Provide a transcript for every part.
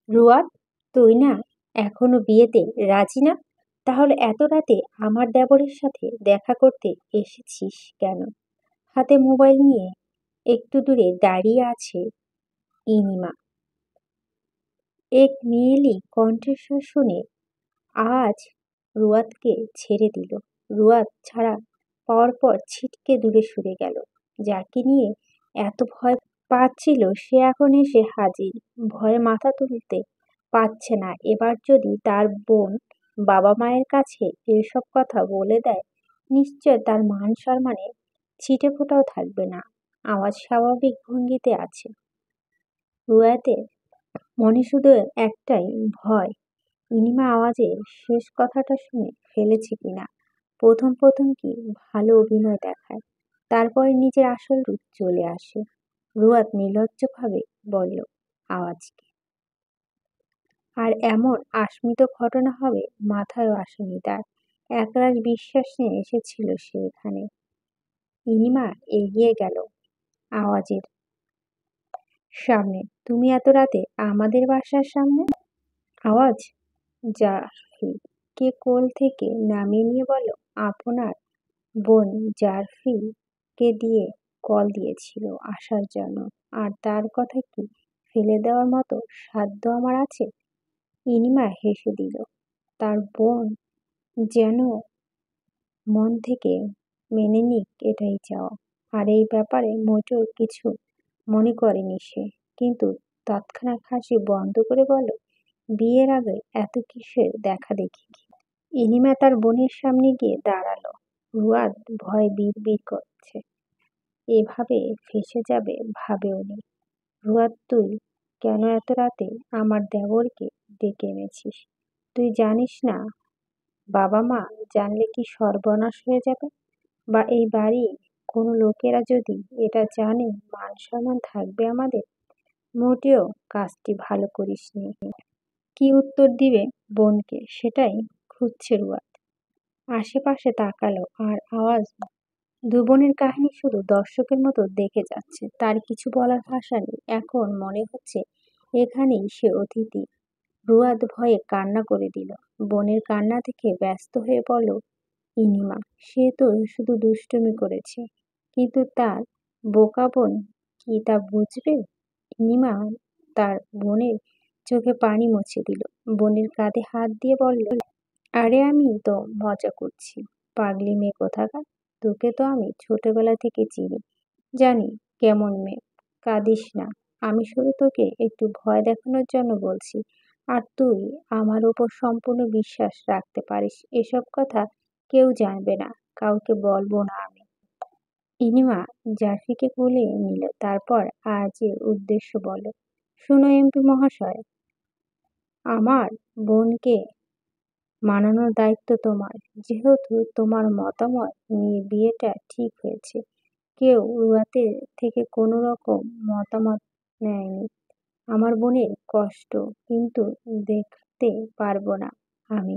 রুয়াদ, তুই না এখনো বিয়েতে রাজি না? তাহলে এত রাতে আমার দেবরের সাথে দেখা করতে এসেছিস কেন? হাতে মোবাইল নিয়ে একটু দূরে দাঁড়িয়ে আছে ইনিমা। এক মেয়েলি কণ্ঠস্বর শুনে আজ রুয়াদকে ছেড়ে দিল। রুয়াদ ছাড়া পাওয়ার পর ছিটকে দূরে সরে গেল। যাকে নিয়ে এত ভয় পাচ্ছিল সে এখন এসে হাজির। ভয়ে মাথা তুলতে পারছে না। এবার যদি তার বোন বাবা মায়ের কাছে এসব কথা বলে দেয়, নিশ্চয় তার মান সম্মানে ছিটে ফোঁটাও থাকবে না। আওয়াজ স্বাভাবিক ভঙ্গিতে আছে। রুয়াদের মনে শুধু একটাই ভয়, ইনিমা আওয়াজের শেষ কথাটা শুনে ফেলেছে কিনা। প্রথম প্রথম কি ভালো অভিনয় দেখায়, তারপরে নিজের আসল রূপ চলে আসে। রুয়াদ নির্লজ্জভাবে বলল, আওয়াজকে। আর এমন আস্মিত ঘটনা হবে মাথায়ও আসেনি তার। একরাশ বিশ্বাস নিয়ে এসেছিল সে এখানে। ইনিমা এগিয়ে গেল আওয়াজের সামনে। তুমি এত রাতে আমাদের বাসার সামনে? আওয়াজ জাফরিকে কোল থেকে নামিয়ে নিয়ে বলল, আপনার বোন জাফরিকে দিয়ে কল দিয়েছিল আসার জন্য। আর তার কথা কি ফেলে দেওয়ার মতো সাধ্য আমার আছে? ইনিমা হেসে দিল। তার বোন যেন মন থেকে মেনে নিক এটাই চাওয়া। আর এই ব্যাপারে মোটেও কিছু মনে করেনি সে। কিন্তু তৎক্ষণাৎ হাসি বন্ধ করে বলল, বিয়ের আগে এত কিসের দেখাদেখি? ইনিমা তার বোনের সামনে গিয়ে দাঁড়ালো। রুয়াদ ভয়ে বিড়বিড় করছে। এভাবে ফেঁসে যাবে ভাবেওনি। রুয়াদ, তুই কেন এত রাতে আমার দেবরকে ডেকে এনেছিস? তুই জানিস না বাবা মা জানলে কি সর্বনাশ হয়ে যাবে? বা এই বাড়ির কোনো লোকেরা যদি এটা জানে, মান সম্মান থাকবে আমাদের? মোটেও কাজটি ভালো করিসনি। কি উত্তর দিবে বোনকে সেটাই খুঁজছে রুয়াদ। আশেপাশে তাকালো আর আওয়াজ দু বোনের কাহিনী শুধু দর্শকের মতো দেখে যাচ্ছে। তার কিছু বলার ভাষা নেই। এখন মনে হচ্ছে এখানেই সে অতিথি। রুয়াদ ভয়ে কান্না করে দিল। বোনের কান্না দেখে ব্যস্ত হয়ে বলল, ইনিমা, সে তো শুধু দুষ্টুমি করেছে। কিন্তু তার বোকা বোন কি তা বুঝবে? ইনিমা তার বোনের চোখে পানি মুছে দিল। বোনের কাঁধে হাত দিয়ে বলল, আরে আমি তো মজা করছি, পাগলি মেয়ে কোথাকার। তোকে তো আমি ছোটবেলা থেকে চিনি, জানি কেমন মেয়ে। কাঁদিস না, আমি শুধু তোকে একটু ভয় দেখানোর জন্য বলছি। আর তুই আমার ওপর সম্পূর্ণ বিশ্বাস রাখতে পারিস। এসব কথা কেউ জানবে না, কাউকে বলবো না আমি। ইনিমা জাফিকে কোলে নিল। তারপর আজের উদ্দেশ্য বলল, শুনো এমপি মহাশয়, আমার বোনকে মানানোর দায়িত্ব তোমার। যেহেতু তোমার মতামত নিয়ে বিয়েটা ঠিক হয়েছে, কেউ রুয়াতের থেকে কোনো রকম মতামত নেয়নি। আমার বোনের কষ্ট কিন্তু দেখতে পারবো না আমি।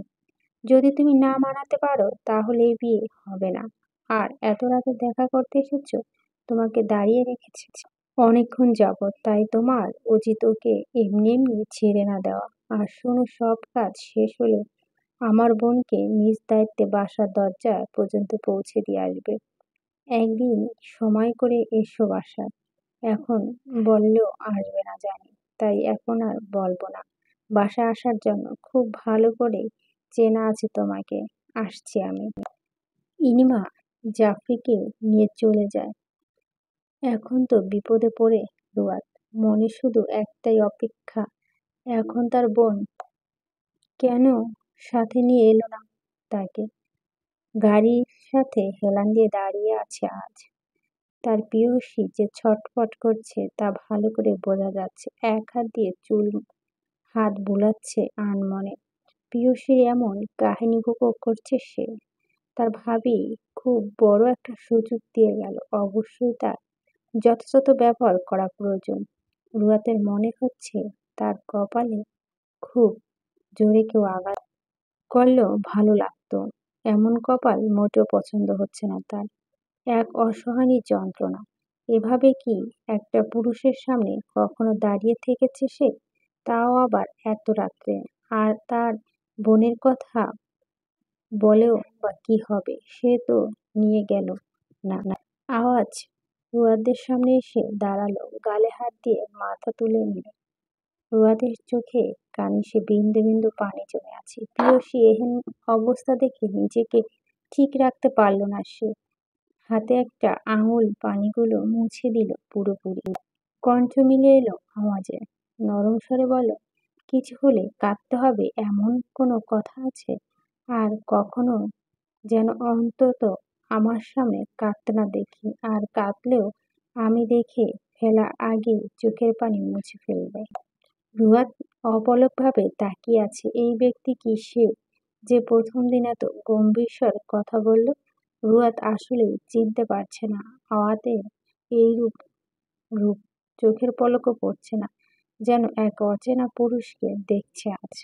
যদি তুমি না মানাতে পারো তাহলে এই বিয়ে হবে না। আর এত রাতে দেখা করতে এসেছো, তোমাকে দাঁড়িয়ে রেখেছে অনেকক্ষণ যাবৎ, তাই তোমার উচিত ওকে এমনি এমনি ছেড়ে না দেওয়া। আর শোনো, সব কাজ শেষ হলে আমার বোনকে নিজ দায়িত্বে বাসার দরজা পর্যন্ত পৌঁছে দিয়ে আসবে। একদিন সময় করে এসো বাসায়। এখন বললেও আসবে না জানি, তাই এখন আর বলবো না। বাসায় আসার জন্য খুব ভালো করে চেনা আছে তোমাকে। আসছি আমি। ইনিমা জাফরিকে নিয়ে চলে যায়। এখন তো বিপদে পড়ে রুয়াদ। মনে শুধু একটাই অপেক্ষা, এখন তার বোন কেন সাথে নিয়ে এলো না তাকে। গাড়ির সাথে হেলান দিয়ে দাঁড়িয়ে আছে আজ। তার প্রেয়সী যে ছটফট করছে তা ভালো করে বোঝা যাচ্ছে। এক হাত দিয়ে চুল হাত বুলাচ্ছে আনমনে। প্রেয়সীর এমন কাহিনী উপভোগ করছে সে। তার ভাবি খুব বড় একটা সুযোগ দিয়ে গেল। অবশ্যই তার যথাযথ ব্যবহার করা প্রয়োজন। রুয়াতের মনে হচ্ছে তার কপালে খুব জোরে কেউ আঘাত করলেও ভালো লাগতো। এমন কপাল মোটেও পছন্দ হচ্ছে না তার। এক অসহনীয় যন্ত্রণা। এভাবে কি একটা পুরুষের সামনে কখনো দাঁড়িয়ে থেকেছে সে? তাও আবার এত রাত্রে। আর তার বোনের কথা বলেও বা কি হবে, সে তো নিয়ে গেল না। আওয়াজ রুয়াদের সামনে এসে দাঁড়ালো, গালে হাত দিয়ে মাথা তুলে নিল। রুয়াদের চোখে কানে সে বিন্দু বিন্দু পানি জমে আছে। প্রিয়সী এহেন অবস্থা দেখে নিজেকে ঠিক রাখতে পারল না সে। হাতে একটা আঙুল পানিগুলো মুছে দিল পুরোপুরি। কণ্ঠ মিলে এলো আওয়াজে, নরম স্বরে বলল, কিছু হলে কাঁদতে হবে এমন কোনো কথা আছে? আর কখনো যেন অন্তত আমার সামনে কাঁদতে না দেখি, আর কাঁদলেও আমি দেখে ফেলার আগে চোখের পানি মুছে ফেলবে। রুয়াদ অপলকভাবে তাকিয়ে আছে। এই ব্যক্তি কি সে, যে প্রথম দিন এত গম্ভীর স্বরে কথা বলল? রুয়াদ আসলেই চিনতে পারছে না আওয়াতের এই রূপ। চোখের পলকও পড়ছে না, যেন এক অচেনা পুরুষকে দেখছে আজ।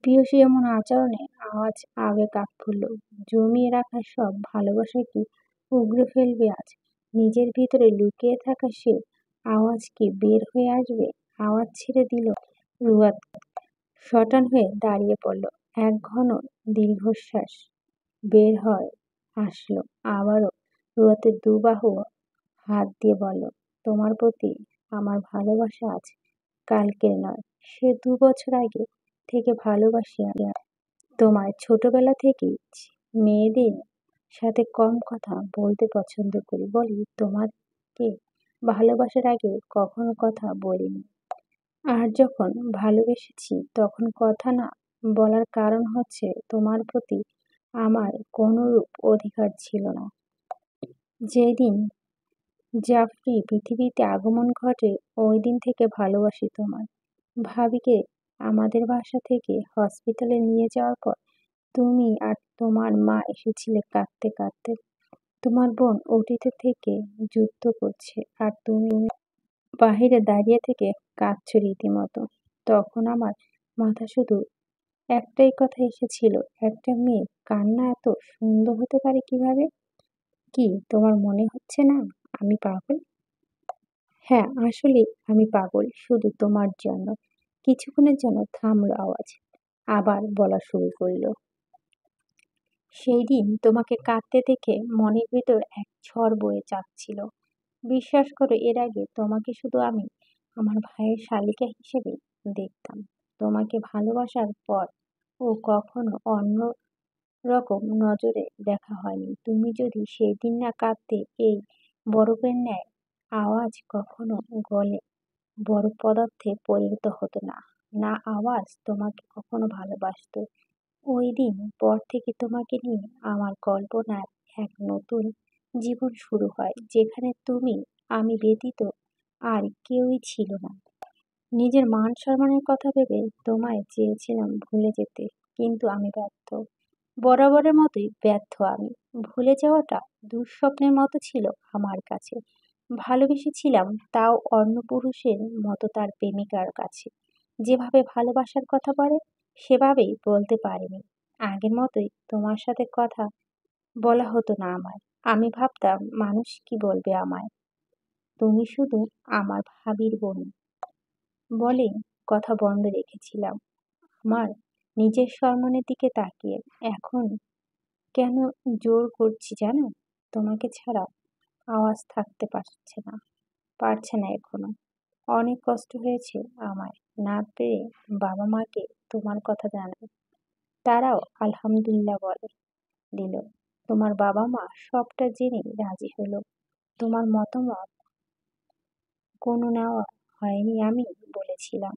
প্রিয়সী এমন আচরণে আওয়াজ আবেগ আপ্লুত। জমিয়ে রাখা সব ভালোবাসা কি উগরে ফেলবে আজ? নিজের ভিতরে লুকিয়ে থাকা সে আওয়াজ কি বের হয়ে আসবে? আওয়াজ ছেড়ে দিল রুয়াদ, শটান হয়ে দাঁড়িয়ে পড়ল। এক ঘন দীর্ঘশ্বাস বের হয় আসলো আবারও। রুয়াতের দুবাহু হাত দিয়ে বলল, তোমার প্রতি আমার ভালোবাসা আজ কালকের নয়, সে ২ বছর আগে থেকে ভালোবাসি আমি তোমায়। ছোটবেলা থেকেই মেয়েদের সাথে কম কথা বলতে পছন্দ করি বলি তোমাকে ভালোবাসার আগে কখনো কথা বলিনি। আর যখন ভালোবেসেছি তখন কথা না বলার কারণ হচ্ছে তোমার প্রতি আমার কোনরূপ অধিকার ছিল না। যেদিন জাফরি পৃথিবীতে আগমন ঘটে ওই দিন থেকে ভালোবাসি তোমায়। ভাবিকে আমাদের বাসা থেকে হসপিটালে নিয়ে যাওয়ার পর তুমি আর তোমার মা এসেছিলে কাঁদতে কাঁদতে। তোমার বোন ওটিতে থেকে যুদ্ধ করছে আর তুমি বাহিরে দাঁড়িয়ে থেকে কাঁদছো রীতিমতো। তখন আমার মাথা শুধু একটাই কথা এসেছিল, একটা মেয়ের কান্না এত সুন্দর হতে পারে কিভাবে? কি তোমার মনে হচ্ছে না আমি পাগল? হ্যাঁ, আসলে আমি পাগল শুধু তোমার জন্য। কিছুক্ষণের জন্য থামলো আওয়াজ, আবার বলা শুরু করলো, সেই দিন তোমাকে কাঁদতে দেখে মনের ভিতর এক ঝড় বয়ে যাচ্ছিল। বিশ্বাস করো, এর আগে তোমাকে শুধু আমি আমার ভাইয়ের শালিকা হিসেবে দেখতাম। তোমাকে ভালোবাসার পর ও কখনো অন্য রকম নজরে দেখা হয়নি। তুমি যদি সেই দিন না কাঁদতে, এই বরফের ন্যায় আওয়াজ কখনো গলে বরফ পদার্থে পরিণত হতো না। না আওয়াজ তোমাকে কখনো ভালোবাসতো। ওই দিন পর থেকে তোমাকে নিয়ে আমার কল্পনার এক নতুন জীবন শুরু হয়, যেখানে তুমি, আমি ব্যতীত আর কেউই ছিল না। নিজের মান সম্মানের কথা ভেবে তোমায় চেয়েছিলাম ভুলে যেতে, কিন্তু আমি ব্যর্থ। বরাবরের মতোই ব্যর্থ আমি। ভুলে যাওয়াটা দুঃস্বপ্নের মতো ছিল আমার কাছে। ভালোবেসেছিলাম, তাও অন্য পুরুষের মতো তার প্রেমিকার কাছে। যেভাবে ভালোবাসার কথা বলে সেভাবেই বলতে পারিনি। আগের মতোই তোমার সাথে কথা বলা হতো না আমার। আমি ভাবতাম মানুষ কি বলবে আমায়। তুমি শুধু আমার ভাবির বোন বলে কথা বন্ধ রেখেছিলাম আমার নিজের সম্মানের দিকে তাকিয়ে। এখন কেন জোর করছি জানো? তোমাকে ছাড়া আওয়াজ থাকতে পারছে না এখনো। অনেক কষ্ট হয়েছে আমায় না পেরে। বাবা মাকে তোমার কথা জানাই, তারাও আলহামদুলিল্লাহ বলে দিল। তোমার বাবা মা সবটা জেনে রাজি হলো। তোমার মতামত কোনো নেওয়া হয়নি। আমি বলেছিলাম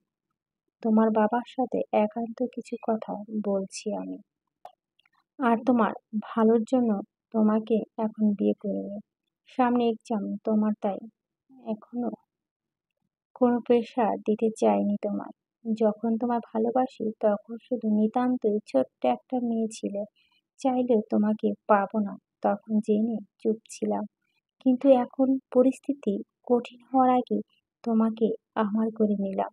তোমার বাবার সাথে একান্ত কিছু কথা বলছি আমি, আর তোমার ভালোর জন্য তোমাকে এখন বিয়ে করিনি। সামনে এক্সাম তোমার, তাই এখনো কোনো প্রেশার দিতে চাইনি তোমায়। যখন তোমায় ভালোবাসি তখন শুধু নিতান্তই ছোট্ট একটা মেয়ে ছিলে। চাইলেও তোমাকে পাবো না তখন জেনে চুপ ছিলাম। কিন্তু এখন পরিস্থিতি কঠিন হওয়ার আগে তোমাকে আমার করে নিলাম।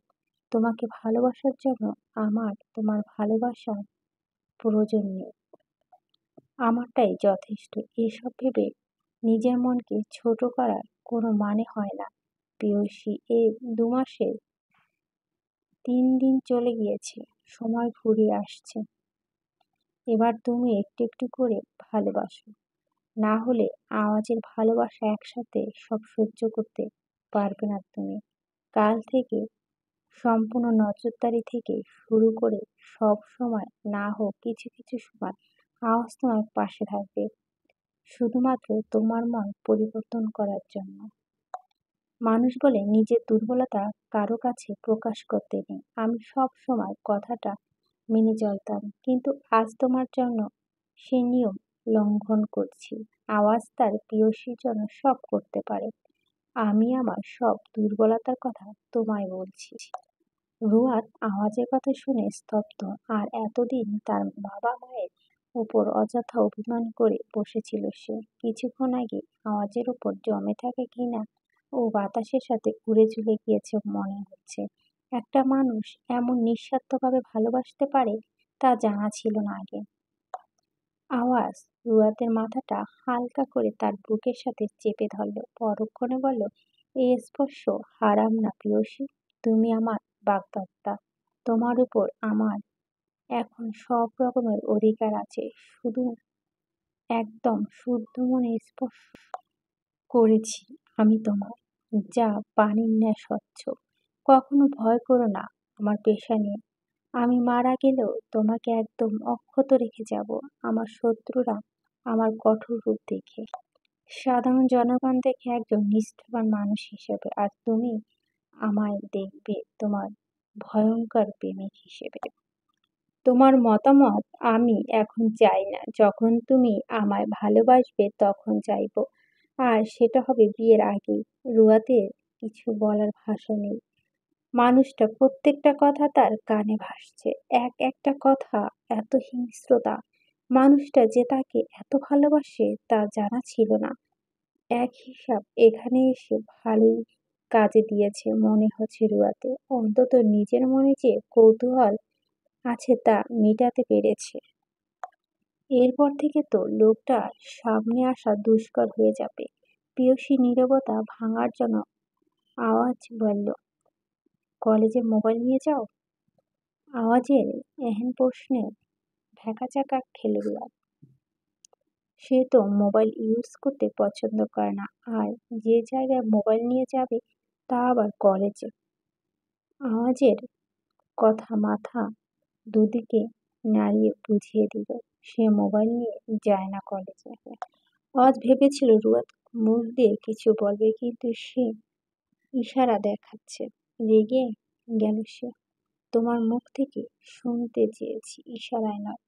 তোমাকে ভালোবাসার জন্য আমার তোমার ভালোবাসার প্রয়োজন নেই। আমারটাই যথেষ্ট। এসব ভেবে নিজের মনকে ছোট করার কোনো মানে হয় না প্রেয়সী। এই ২ মাসের 3 দিন চলে গিয়েছে, সময় ফুরিয়ে আসছে। এবার তুমি একটু একটু করে ভালোবাসো, না হলে আওয়াজের ভালোবাসা একসাথে সব সহ্য করতে পারবে না তুমি। কাল থেকে সম্পূর্ণ নজরদারি থেকে শুরু করে সব সময় না হোক কিছু কিছু সময় আওয়াজ তোমার পাশে থাকবে, শুধুমাত্র তোমার মন পরিবর্তন করার জন্য। মানুষ বলে নিজের দুর্বলতা কারো কাছে প্রকাশ করতে নেই। আমি সব সময় কথাটা মেনে চলতাম, কিন্তু আজ তোমার জন্য সে নিয়ম লঙ্ঘন করছি। আওয়াজ তার প্রিয়সীর জন্য সব করতে পারে, আমি আমার সব দুর্বলতার কথা তোমায় বলছি। রুয়াদ আওয়াজের কথা শুনে স্তব্ধ। আর এতদিন তার বাবা মায়ের উপর অযথা অভিমান করে বসেছিল সে। কিছুক্ষণ আগে আওয়াজের উপর জমে থাকা ঘৃণা ও বাতাসের সাথে উড়ে চলে গিয়েছে মনে হচ্ছে। একটা মানুষ এমন নিঃস্বার্থভাবে ভালোবাসতে পারে তা জানা ছিল না আগে। আওয়াজ রুয়াদের মাথাটা হালকা করে তার বুকের সাথে চেপে ধরল, পরক্ষণে বলল, এই স্পর্শ হারাম না প্রিয়সী, তুমি আমার বাগদত্তা, তোমার উপর আমার এখন সব রকমের অধিকার আছে। শুধু একদম শুদ্ধ মনে স্পর্শ করেছি আমি তোমার, যা পানির ন্যায় স্বচ্ছ। কখনো ভয় করো না আমার পেশা নিয়ে, আমি মারা গেলেও তোমাকে একদম অক্ষত রেখে যাব আমার শত্রুরা আমার কঠোর রূপ দেখে, সাধারণ জনগণ দেখে একজন নিষ্ঠুর মানুষ হিসেবে, আর তুমি আমায় দেখবে তোমার ভয়ঙ্কর প্রেমিক হিসেবে। তোমার মতামত আমি এখন চাই না, যখন তুমি আমায় ভালোবাসবে তখন চাইবো, আর সেটা হবে বিয়ের আগেই। রুয়াতের কিছু বলার ভাষা নেই। মানুষটা প্রত্যেকটা কথা তার কানে ভাসছে, এক একটা কথা এত হিংস্রতা। মানুষটা যে তাকে এত ভালোবাসে তা জানা ছিল না। এক হিসাব এখানে এসে ভালোই কাজে দিয়েছে মনে হচ্ছে রুয়াতে, অন্তত নিজের মনে যে কৌতূহল আছে তা মেটাতে পেরেছে। এরপর থেকে তো লোকটা সামনে আসা দুষ্কর হয়ে যাবে। প্রিয়সী নীরবতা ভাঙার জন্য আওয়াজ বলল, কলেজে মোবাইল নিয়ে যাও? আওয়াজের এহেন প্রশ্নে ভ্যাকাচাকা খেল রুয়াদ। সে তো মোবাইল ইউজ করতে পছন্দ করে না, আর যে জায়গায় মোবাইল নিয়ে যাবে তা আবার কলেজে। আওয়াজের কথা মাথা দুদিকে নাড়িয়ে বুঝিয়ে দিল, সে মোবাইল নিয়ে যায় না কলেজে। আজ ভেবেছিল রুয়াদ মুখ দিয়ে কিছু বলবে, কিন্তু সে ইশারা দেখাচ্ছে। রেগে গেল সে। তোমার মুখ থেকে শুনতে চেয়েছি, ইশারায় নয়।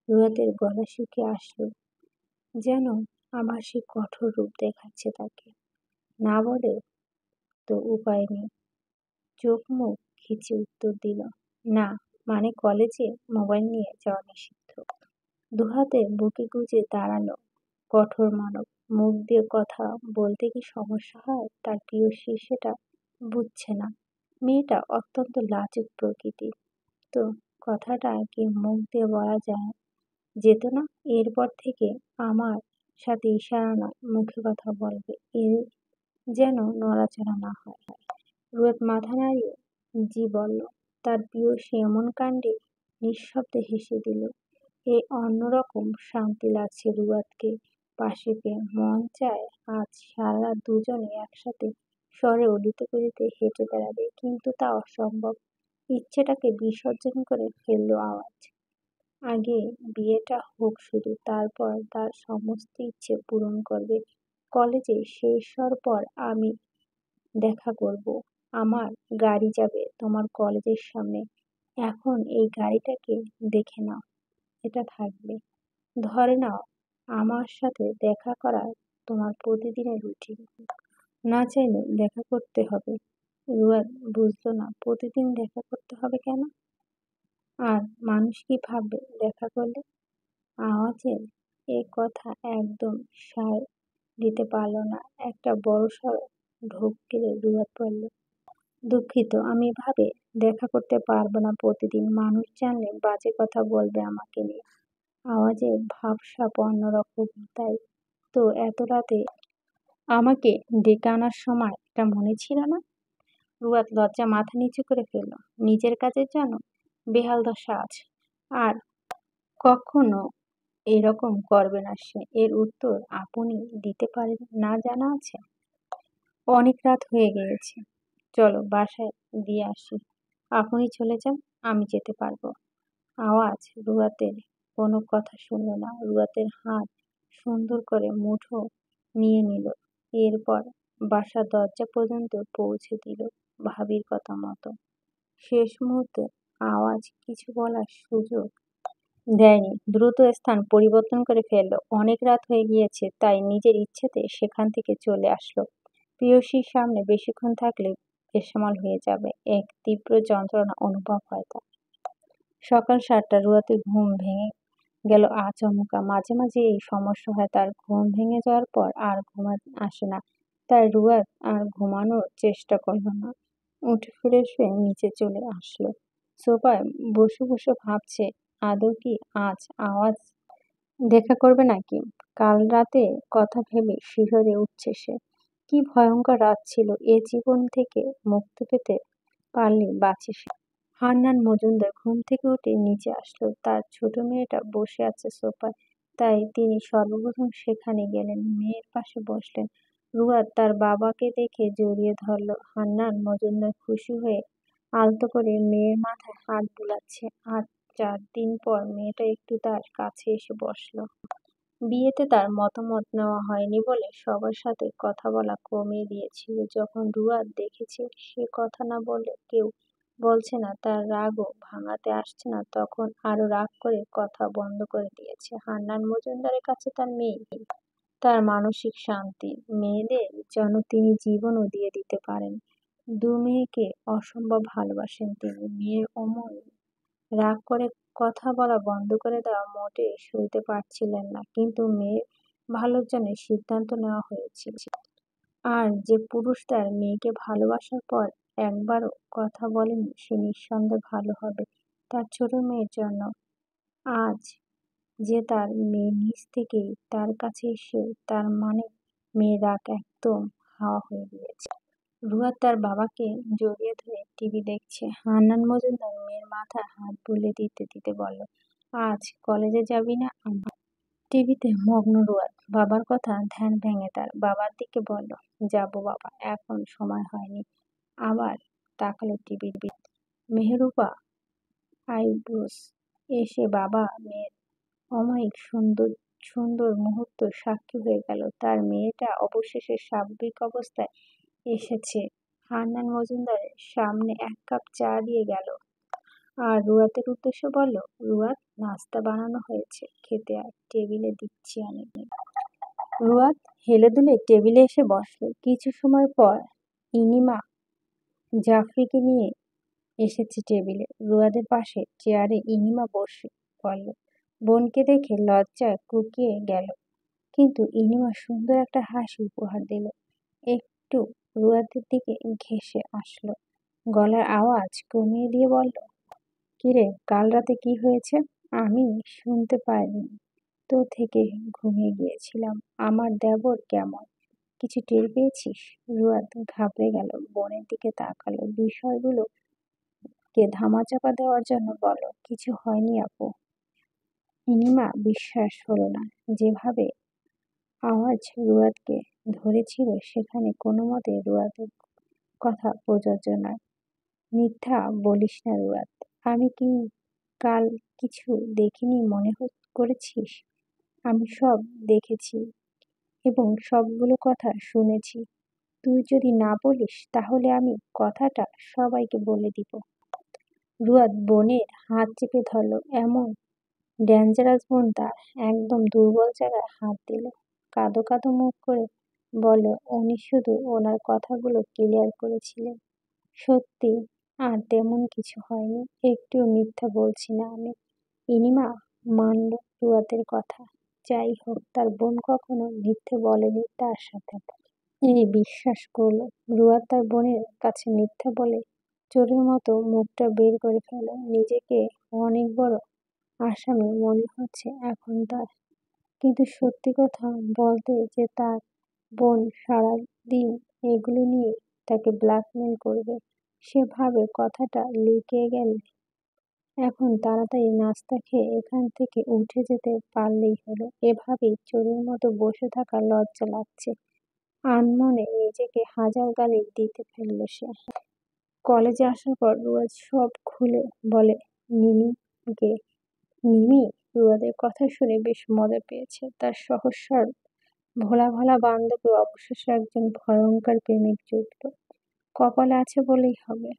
রুয়াদের গলা শুকিয়ে আসলো, যেন আমার সে কঠোর রূপ দেখাচ্ছে তাকে। না বলে তো উপায় নেই। চোখ মুখ খিচে উত্তর দিল, না মানে কলেজে মোবাইল নিয়ে যাওয়া নিষিদ্ধ। দুহাতে বুকে গুজে দাঁড়ালো কঠোর মানব। মুখ দিয়ে কথা বলতে কি সমস্যা হয়? তার প্রিয়সী সেটা বুঝছে না। মেয়েটা অত্যন্ত লাজুক প্রকৃতির, তো কথাটা কি মুখ দিয়ে বলা যায় যেত না? এরপর থেকে আমার সাথে ইশারা নয়, মুখে কথা বলবে, এর যেন নড়াচড়া না হয়। রুয়েট মাথা নাড়িয়ে জি বলল। তার প্রিয়সী এমন কাণ্ডে নিঃশব্দে হেসে দিল। এই অন্যরকম শান্তি লাগছে রুয়াদকে পাশে পেয়ে। মন চায় আজ সারা রাত দুজনে একসাথে স্বরে অলিতে গলিতে হেঁটে বেড়াবে, কিন্তু তা অসম্ভব। ইচ্ছেটাকে বিসর্জন করে ফেলল আওয়াজ। আগে বিয়েটা হোক শুধু, তারপর তার সমস্ত ইচ্ছে পূরণ করবে। কলেজে শেষ হওয়ার পর আমি দেখা করব। আমার গাড়ি যাবে তোমার কলেজের সামনে। এখন এই গাড়িটাকে দেখে নাও, এটা থাকবে। ধরে নাও আমার সাথে দেখা করা তোমার প্রতিদিনের রুটিন। না চাইলে দেখা করতে হবে। রুয়াদ বুঝলো না প্রতিদিন দেখা করতে হবে কেন, আর মানুষ কি ভাববে দেখা করলে। আওয়াজের এ কথা একদম সায় দিতে পারল না। একটা বড়সড় ঢোক গেলে রুয়াদ বলল, দুঃখিত, আমি এভাবে দেখা করতে পারবো না প্রতিদিন। মানুষ জানলে বাজে কথা বলবে আমাকে নিয়ে। আওয়াজের ভাবসাব অন্যরকম, তাই তো এত রাতে আমাকে ডেকে আনার সময় এটা মনে ছিল না? রুয়াদ লজ্জা মাথা নিচু করে ফেলল। নিজের কাজের জন্য বেহাল দশা আছে, আর কখনো এরকম করবে না সে। এর উত্তর আপনি দিতে পারেন না জানা আছে? অনেক রাত হয়ে গিয়েছে, চলো বাসায় দিয়ে আসি। আপনি চলে যান, আমি যেতে পারবো। আওয়াজ রুয়াতের কোনো কথা শুনল না। রুয়াতের হাত সুন্দর করে মুঠো নিয়ে নিল, এরপর বাসার দরজা পর্যন্ত পৌঁছে দিল ভাবির কথা মতো। শেষ মুহূর্তে আওয়াজ কিছু বলার সুযোগ দেয়নি, দ্রুত স্থান পরিবর্তন করে ফেলল। অনেক রাত হয়ে গিয়েছে, তাই নিজের ইচ্ছেতে সেখান থেকে চলে আসলো। প্রেয়সীর সামনে বেশিক্ষণ থাকলে বেসামাল হয়ে যাবে, এক তীব্র যন্ত্রণা অনুভব হয় তার। সকাল ৭টা, রুয়াতের ঘুম ভেঙে গেল আচমকা। মাঝে মাঝে এই সমস্যা হয় তার, ঘুম ভেঙে যাওয়ার পর আর ঘুম আসে না। তাই রুয়াত আর ঘুমানোর চেষ্টা করল না, উঠে ফ্রেশ হয়ে নিচে চলে আসলো। সোফায় বসে বসে ভাবছে, আদৌ কি আজ আওয়াজ দেখা করবে নাকি? কাল রাতে কথা ভেবে শিহরে উঠছে সে। কি ভয়ঙ্কর রাত ছিল! এ জীবন থেকে মুক্তি পেতে পারলে বাঁচে সে। হান্নান মজুমদার ঘুম থেকে উঠে নিচে আসলো। তার ছোট মেয়েটা বসে আছে সোফায়, তাই তিনি সর্বপ্রথম সেখানে গেলেন, মেয়ের পাশে বসলেন। রুয়াদ তার বাবাকে দেখে জড়িয়ে ধরল। হান্নান মজুমদার খুশি হয়ে আলতো করে মেয়ের মাথায় হাত বুলাচ্ছে। আর ৪ দিন পর মেয়েটা একটু তার কাছে এসে বসল। বিয়েতে তার মতামত নেওয়া হয়নি বলে সবার সাথে কথা বলা কমিয়ে দিয়েছিল। যখন রুয়াদ দেখেছে সে কথা না বললে কেউ বলছে না, তার রাগও ভাঙাতে আসছে না, তখন আরো রাগ করে কথা বন্ধ করে দিয়েছে। হান্নান মজুমদারের কাছে তার মেয়ে তার মানসিক শান্তি। মেয়েদের জন্য তিনি জীবনও দিয়ে দিতে পারেন। দু মেয়েকে অসম্ভব ভালোবাসেন তিনি। মেয়ের অমন রাগ করে কথা বলা বন্ধ করে দেওয়া মোটেই সইতে পারছিলেন না, কিন্তু মেয়ের ভালোর জন্য সিদ্ধান্ত নেওয়া হয়েছিল। আর যে পুরুষ তার মেয়েকে ভালোবাসার পর একবারও কথা বলেনি, সে নিঃসন্দেহে ভালো হবে তার ছোট মেয়ের জন্য। আজ যে তার মেয়ে নিজ থেকেই তার কাছে এসে, তার মানে মেয়ের রাগ একদম হাওয়া হয়ে গিয়েছে। রুয়াদ তার বাবাকে জড়িয়ে ধরে টিভি দেখছে। হান্নান মজুমদার মেয়ের মাথায় হাত বুলিয়ে দিতে দিতে বলল, আজ কলেজে যাবি না আম্মা? টিভিতে মগ্ন রুয়াদ। বাবার কথা ধ্যান ভেঙে তার। বাবার দিকে বলল, যাবো বাবা, এখন সময় হয়নি। আবার তাকালো টিভির দিকে। মেহেরুবা আইব্রোস এসে বাবা মেয়ের অমায়িক সুন্দর সুন্দর মুহূর্ত সাক্ষী হয়ে গেল। তার মেয়েটা অবশেষে স্বাভাবিক অবস্থায় এসেছে। হান্নান মজুমদারের সামনে ১ কাপ চা দিয়ে গেল, আর রুয়াতের উদ্দেশ্যে বলল, রুয়াত, নাস্তা বানানো হয়েছে, খেতে আয়, টেবিলে দিচ্ছি আমি। রুয়াত হেলে দুলে টেবিলে এসে বসল। কিছু সময় পর ইনিমা জাফরিকে নিয়ে এসেছে টেবিলে। রুয়াদের পাশে চেয়ারে ইনিমা বসে পড়ল। বোনকে দেখে লজ্জায় কুঁকিয়ে গেল, কিন্তু ইনিমা সুন্দর একটা হাসি উপহার দিল। একটু রুয়াদের দিকে ঘেঁষে আসলো, গলার আওয়াজ কমিয়ে দিয়ে বলল, কিরে, কাল রাতে কি হয়েছে? আমি শুনতে পাইনি তো, থেকে ঘুমিয়ে গিয়েছিলাম। আমার দেবর কেমন, কিছু টের পেয়েছিস? রুয়াদ ঘাবড়ে গেল, বোনের দিকে তাকালো। বিষয়গুলোকে ধামাচাপা দেওয়ার জন্য বলল, কিছু হয়নি আপু। ইনিমা বিশ্বাস হলো না। যেভাবে আওয়াজ রুয়াদকে ধরেছিল, সেখানে কোনোমতে রুয়াদের কথা প্রযোজ্য নয়। মিথ্যা বলিস না রুয়াদ, আমি কি কাল কিছু দেখিনি মনে করেছিস? আমি সব দেখেছি এবং সবগুলো কথা শুনেছি। তুই যদি না বলিস তাহলে আমি কথাটা সবাইকে বলে দিব। রুয়াদ বোনের হাত চেপে ধরল। এমন ডেঞ্জারাস বোন তার, একদম দুর্বল জায়গায় হাত দিল। কাঁদো কাঁদো মুখ করে বলল, উনি শুধু ওনার কথাগুলো ক্লিয়ার করেছিলেন। সত্যি আর তেমন কিছু হয়নি, একটুও মিথ্যা বলছি না আমি। ইনিমা মানল রুয়াদের কথা। যাই হোক, তার বোন কখনো মিথ্যে বলেনি তার সাথে। এই বিশ্বাস করল। রুয়াদ তার বোনের কাছে মিথ্যা বলে চোরের মতো মুখটা বের করে ফেল। নিজেকে অনেক বড় আসামি মনে হচ্ছে এখন তার, কিন্তু সত্যি কথা বলতে যে তার বোন সারাদিন এগুলো নিয়ে তাকে ব্ল্যাকমেল করবে, সে ভাবে কথাটা লুকিয়ে গেলে এখন তাড়াতাড়ি নাস্তা খেয়ে এখান থেকে উঠে যেতে পারলেই হলো। এভাবেই চোরের মতো বসে থাকা লজ্জা লাগছে। আনমনে নিজেকে হাজার গালি দিতে ফেলল সে। কলেজে আসার পর রোজ সব খুলে বলে নিমিকে। নিমি রুয়াদের কথা শুনে বেশ মজা পেয়েছে। তার সহজ সরল ভোলা ভালা বান্ধবী অবশেষে একজন ভয়ঙ্কর প্রেমিক জুটল। কপালে আছে বলেই হবে।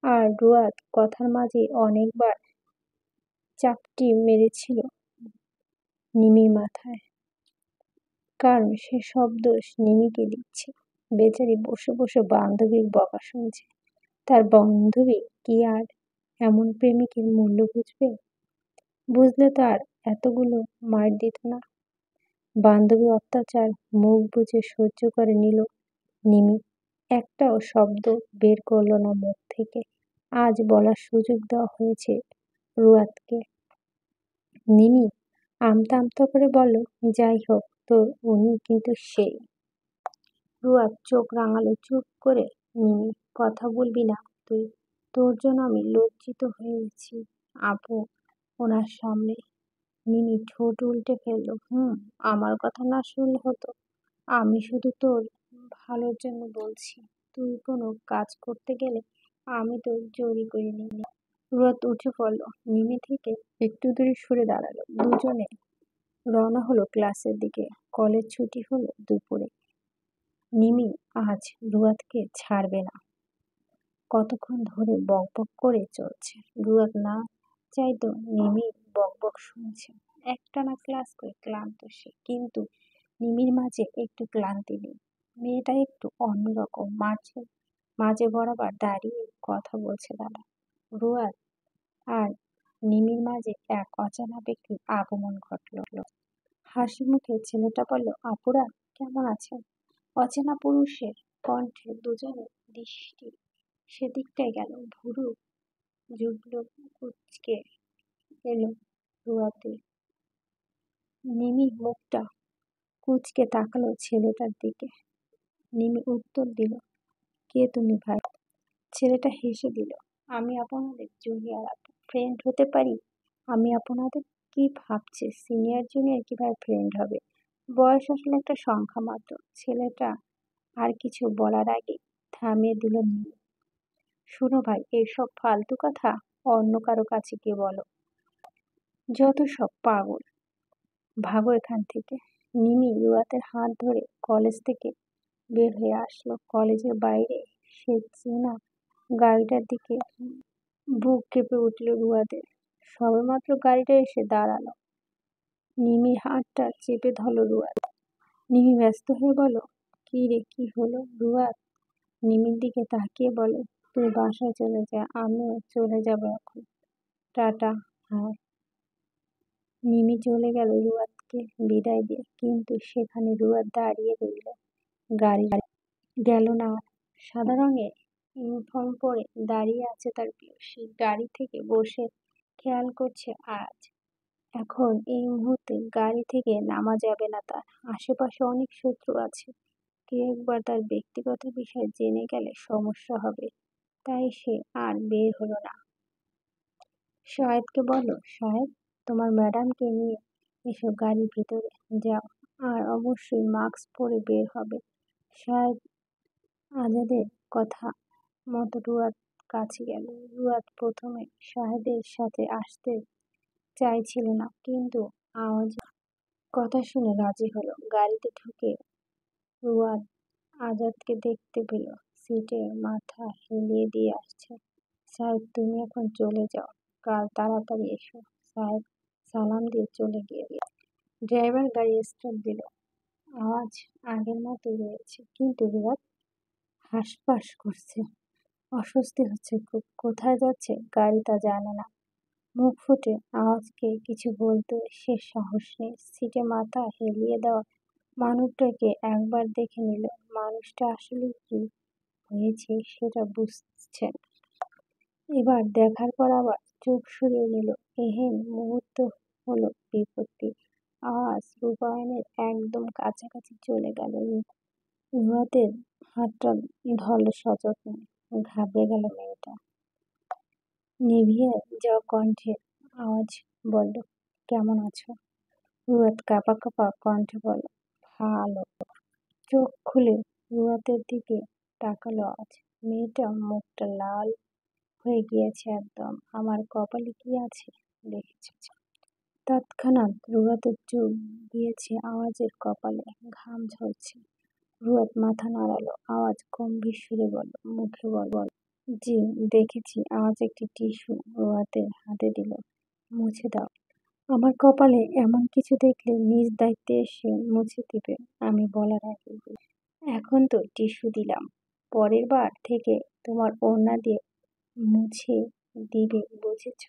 আর রুয়াদ কথার মাঝেই অনেকবার চাপটি মেরেছিল নিমির মাথায়, কারণ সে সব দোষ নিমিকে দিচ্ছে। বেচারি বসে বসে বান্ধবীর বকা শুনছে। তার বান্ধবী কি আর এমন প্রেমিকের মূল্য বুঝবে? বুঝলে তো আর এতগুলো মার দিত না। বান্ধবী অত্যাচার মুখ বুজে সহ্য করে নিল নিমি। একটাও শব্দ বের করল না মুখ থেকে। আজ বলার সুযোগ দেওয়া হয়েছে রুয়াদকে। নিমি আমতা আমতা করে বলল, যাই হোক তোর উনি কিন্তু সেই। রুয়াদ চোখ রাঙালো। চুপ করে নিমি, কথা বলবি না তুই? তোর জন্য আমি লজ্জিত হয়ে গেছি আপু ওনার সামনে। মিমি ঠোঁট উল্টে ফেলল। আমার কথা না শুনলে হতো। আমি শুধু তোর ভালোর জন্য বলছি। তুই কোনো কাজ করতে গেলে আমি তো জোরই করে নিই। রোদ উঠে পড়ল। মিমি থেকে একটু দূরে সরে দাঁড়ালো। দুজনে রওনা হলো ক্লাসের দিকে। কলেজ ছুটি হলো দুপুরে। মিমি আজ রুয়াদকে ছাড়বে না। কতক্ষণ ধরে বকবক করে চলছে। রুয়াদ না চাইতো মিমি বকবক শুনছে। একটানা ক্লাস করে ক্লান্ত সে, কিন্তু নিমির মাঝে একটু ক্লান্তি নেই। মেয়েটা একটু অন্যরকম। মাঝে মাঝে বরাবর দাঁড়িয়ে কথা বলছে তারা। রুয়াদ আর নিমির মাঝে এক অজানা ব্যক্তির আগমন ঘটল। হাসি মুখে ছেলেটা বলল, আপুরা কেমন আছেন? অচেনা পুরুষের কণ্ঠে দুজনের দৃষ্টি সেদিকটায় গেল। ভুরু জুবলো কুঁচকে এলো রুয়াদের। নিমি মুখটা কুঁচকে তাকালো ছেলেটার দিকে। নিমি উত্তর দিল, কে তুমি ভাই? ছেলেটা হেসে দিল, আমি আপনাদের জুনিয়র আপু, ফ্রেন্ড হতে পারি? আমি আপনাদের কি ভাবছে সিনিয়র জুনিয়র কিভাবে ফ্রেন্ড হবে? বয়স আসলে একটা সংখ্যা মাত্র। ছেলেটা আর কিছু বলার আগে থামিয়ে দিল নিমি। শোনো ভাই, এইসব ফালতু কথা অন্য কারো কাছে গিয়ে বলো। যত সব পাগল, ভাগো এখান থেকে। নিমি রুয়াতের হাত ধরে কলেজ থেকে বের হয়ে আসলো। কলেজের বাইরে সে চেনা গাড়িটার দিকে বুক কেঁপে উঠল রুয়াদের। সবেমাত্র গাড়িটা এসে দাঁড়ালো। নিমির হাতটা চেপে ধরল রুয়াদ। নিমি ব্যস্ত হয়ে বলল, কি রে, কি হলো? রুয়াদ নিমির দিকে তাকিয়ে বলে, তুই বাসায় চলে যা, আমিও চলে যাব এখন। টাটা। হ্যাঁ। মিমি চলে গেল রুয়াদকে বিদায় দিয়ে, কিন্তু সেখানে রুয়াদ দাঁড়িয়ে রইল। গাড়ি গেল না। সাদা রঙের ইউনিফর্ম পরে দাঁড়িয়ে আছে তার প্রেয়সী। গাড়ি থেকে বসে খেয়াল করছে আজ এখন এই মুহূর্তে গাড়ি থেকে নামা যাবে না তার। আশেপাশে অনেক শত্রু আছে। কেউ একবার তার ব্যক্তিগত বিষয় জেনে গেলে সমস্যা হবে। তাই সে আর বের হলো না। শাহেদকে বলল, শাহেদ তোমার ম্যাডামকে নিয়ে এসো গাড়ির ভিতরে যাও, আর অবশ্যই মাস্ক পরে বের হবে। শাহেদ আজাদের কথা মতো রুয়াদ কাছে গেল। রুয়াদ প্রথমে শাহেদের সাথে আসতে চাইছিল না, কিন্তু আওয়াজের কথা শুনে রাজি হলো। গাড়িতে ঢুকে রুয়াদ আজাদকে দেখতে পেল সিটে মাথা হেলিয়ে দিয়ে আসছে। সাহেব তুমি এখন চলে যাও, কাল তাড়াতাড়ি এসো। সাহেব সালাম দিয়ে চলে গিয়ে ড্রাইভার গাড়ি স্টার্ট দিল। আওয়াজ আগের মতোই রয়েছে, কিন্তু রুয়াদ হাঁসফাঁস করছে। অস্বস্তি হচ্ছে খুব। কোথায় যাচ্ছে গাড়ি তা জানে না। মুখ ফুটে আওয়াজকে কিছু বলতে সে সাহস নেই। সিটে মাথা হেলিয়ে দেওয়া মানুষটাকে একবার দেখে নিল। মানুষটা আসলে কি হয়েছে সেটা বুঝছে না। এবার দেখার পর আবার চোখ সরিয়ে নিল। এহেন মুহূর্ত হলো বিপত্তি। আওয়াজ রূপায়ণের একদম কাছাকাছি চলে গেল। রুয়াদের হাতটা ধরল সযত্নে। ঘাবড়ে গেল মেয়েটা। নিভিয়ে যাওয়া কণ্ঠের আওয়াজ বলল, কেমন আছো? রুয়াত কাঁপা কাঁপা কণ্ঠে বলল, ভালো। চোখ খুলে রুয়াতের দিকে তাকালো আওয়াজ। মেয়েটা মুখটা লাল হয়ে গিয়েছে একদম। আমার কপালে কি আছে দেখেছ? তৎক্ষণাৎ রুয়াতের চোখ গিয়েছে আওয়াজের কপালে, ঘাম ঝরছে। রুয়াত মাথা নাড়ালো। আওয়াজ গম্ভীর সুরে বলল, মুখে বল। জি দেখেছি। আওয়াজ একটি টিস্যু রুয়াতের হাতে দিল। মুছে দাও। আমার কপালে এমন কিছু দেখলে নিজ দায়িত্বে এসে মুছে দিবে আমি বলার আগে। এখন তো টিস্যু দিলাম, পরের বার থেকে তোমার ওড়না দিয়ে মুছে দিবে, বুঝেছ?